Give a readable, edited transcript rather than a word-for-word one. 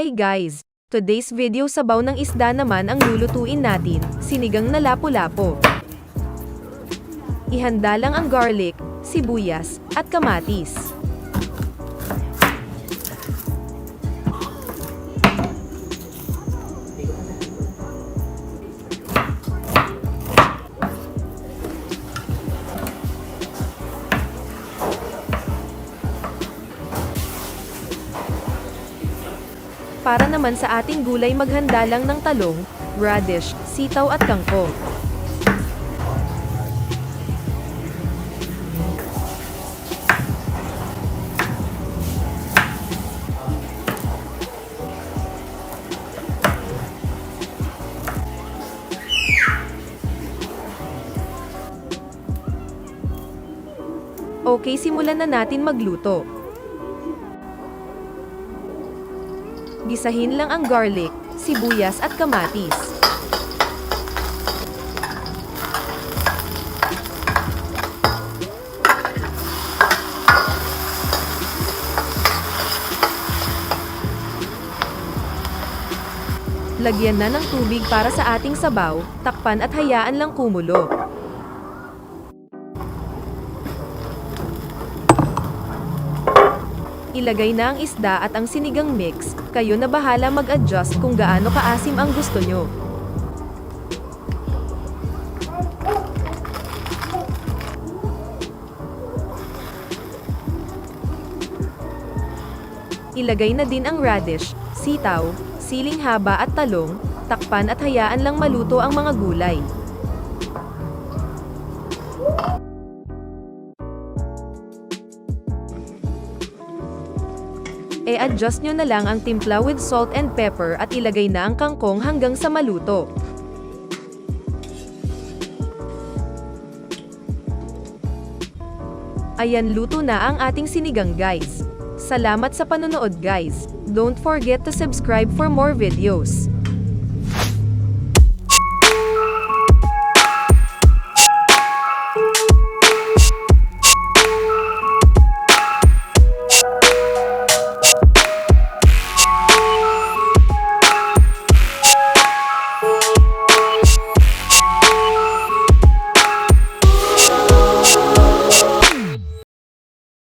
Hi guys! Today's video sabaw ng isda naman ang lulutuin natin, sinigang na lapu-lapu. Ihanda lang ang garlic, sibuyas, at kamatis. Para naman sa ating gulay maghanda lang ng talong, radish, sitaw at kangkong. Okay, simulan na natin magluto. Gisahin lang ang garlic, sibuyas at kamatis. Lagyan na ng tubig para sa ating sabaw, takpan at hayaan lang kumulo. Ilagay na ang isda at ang sinigang mix, kayo na bahala mag-adjust kung gaano kaasim ang gusto nyo. Ilagay na din ang radish, sitaw, siling haba at talong, takpan at hayaan lang maluto ang mga gulay. I-adjust nyo na lang ang timpla with salt and pepper at ilagay na ang kangkong hanggang sa maluto. Ayan, luto na ang ating sinigang guys. Salamat sa panonood guys. Don't forget to subscribe for more videos.